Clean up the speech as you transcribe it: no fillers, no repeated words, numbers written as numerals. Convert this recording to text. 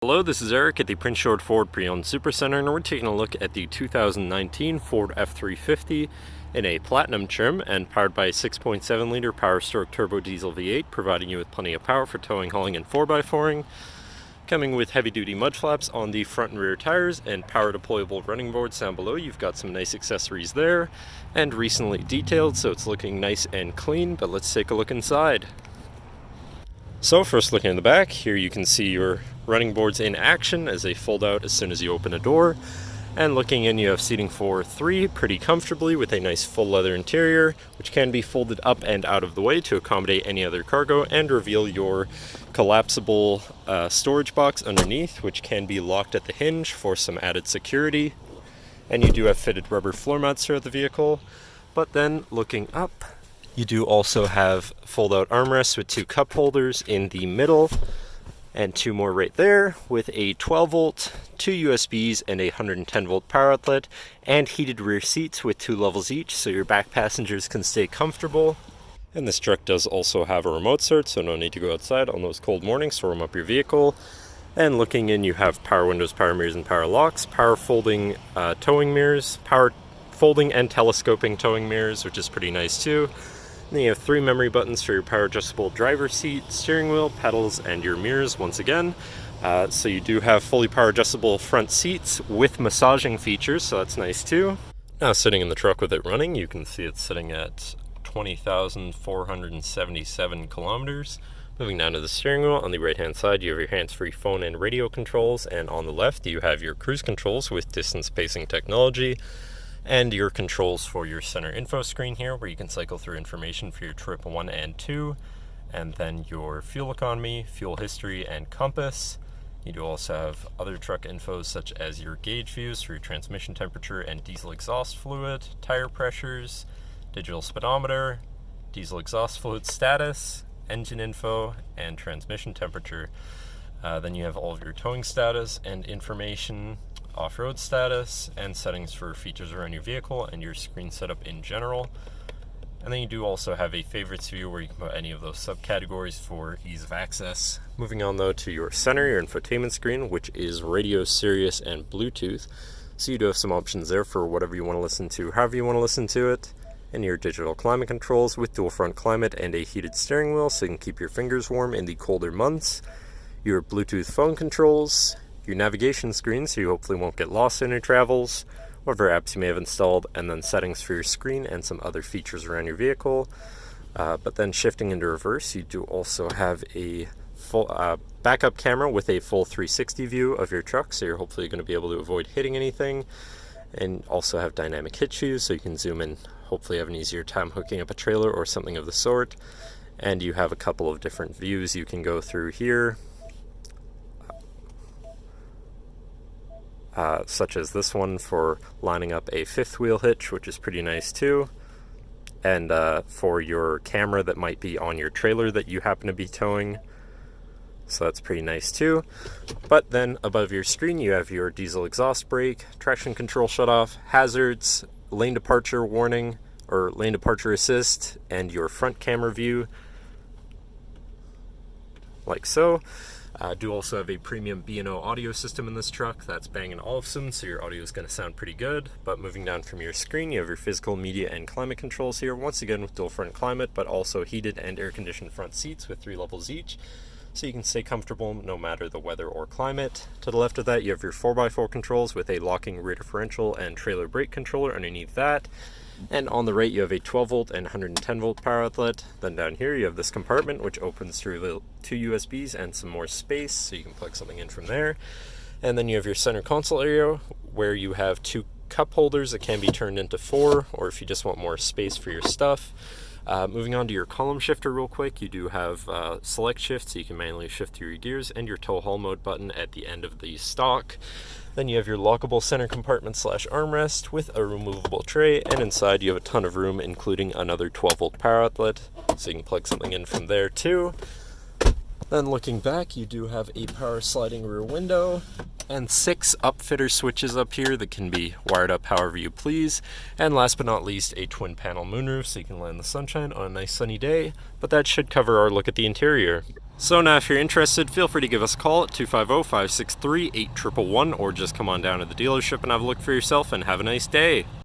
Hello, this is Eric at the Prince George Ford Pre-Owned Supercenter, and we're taking a look at the 2019 Ford F-350 in a platinum trim and powered by a 6.7-liter Power-Stroke Turbo Diesel V8, providing you with plenty of power for towing, hauling, and 4x4ing. Coming with heavy-duty mud flaps on the front and rear tires and power deployable running boards down below. You've got some nice accessories there and recently detailed, so it's looking nice and clean, but let's take a look inside. So first looking in the back, here you can see your running boards in action as they fold out as soon as you open a door. And looking in, you have seating for three pretty comfortably with a nice full leather interior, which can be folded up and out of the way to accommodate any other cargo and reveal your collapsible storage box underneath, which can be locked at the hinge for some added security. And you do have fitted rubber floor mats throughout the vehicle. But then looking up, you do also have fold-out armrests with two cup holders in the middle and two more right there with a 12-volt, two USBs, and a 110-volt power outlet, and heated rear seats with 2 levels each so your back passengers can stay comfortable. And this truck does also have a remote start, so no need to go outside on those cold mornings to warm up your vehicle. And looking in, you have power windows, power mirrors, and power locks, power folding towing mirrors, power folding and telescoping towing mirrors, which is pretty nice too. And then you have 3 memory buttons for your power adjustable driver's seat, steering wheel, pedals, and your mirrors once again. So you do have fully power adjustable front seats with massaging features, so that's nice too. Now sitting in the truck with it running, you can see it's sitting at 20,477 kilometers. Moving down to the steering wheel, on the right hand side you have your hands-free phone and radio controls, and on the left you have your cruise controls with distance pacing technology. And your controls for your center info screen here, where you can cycle through information for your trip 1 and 2, and then your fuel economy, fuel history, and compass. You do also have other truck infos such as your gauge views for your transmission temperature and diesel exhaust fluid, tire pressures, digital speedometer, diesel exhaust fluid status, engine info, and transmission temperature. Then you have all of your towing status and information, off-road status, and settings for features around your vehicle and your screen setup in general. And then you do also have a favorites view where you can put any of those subcategories for ease of access. Moving on though to your center, your infotainment screen, which is radio, Sirius, and Bluetooth. So you do have some options there for whatever you want to listen to, however you want to listen to it. And your digital climate controls with dual front climate and a heated steering wheel so you can keep your fingers warm in the colder months. Your Bluetooth phone controls, your navigation screen so you hopefully won't get lost in your travels, whatever apps you may have installed, and then settings for your screen and some other features around your vehicle. But then shifting into reverse, you do also have a full backup camera with a full 360 view of your truck, so you're hopefully going to be able to avoid hitting anything. And also have dynamic hitch views so you can zoom in, hopefully have an easier time hooking up a trailer or something of the sort. And you have a couple of different views you can go through here. Such as this one for lining up a 5th wheel hitch, which is pretty nice too, and for your camera that might be on your trailer that you happen to be towing, so that's pretty nice too. But then above your screen you have your diesel exhaust brake, traction control shutoff, hazards, lane departure warning or lane departure assist, and your front camera view like so. Do also have a premium B&O audio system in this truck that's Bang & Olufsen, so your audio is going to sound pretty good. But moving down from your screen, you have your physical, media, and climate controls here, once again with dual front climate, but also heated and air-conditioned front seats with 3 levels each, so you can stay comfortable no matter the weather or climate. To the left of that, you have your 4x4 controls with a locking rear differential and trailer brake controller underneath that. And on the right you have a 12-volt and 110-volt power outlet. Then down here you have this compartment which opens through 2 USBs and some more space so you can plug something in from there. And then you have your center console area where you have 2 cup holders that can be turned into 4, or if you just want more space for your stuff. Moving on to your column shifter real quick, you do have select shift so you can manually shift through your gears, and your tow haul mode button at the end of the stock. Then you have your lockable center compartment / armrest with a removable tray, and inside you have a ton of room including another 12-volt power outlet so you can plug something in from there too. Then looking back, you do have a power sliding rear window and 6 upfitter switches up here that can be wired up however you please. And last but not least, a twin panel moonroof so you can land in the sunshine on a nice sunny day. But that should cover our look at the interior. So now if you're interested, feel free to give us a call at 250-563-8111 or just come on down to the dealership and have a look for yourself, and have a nice day.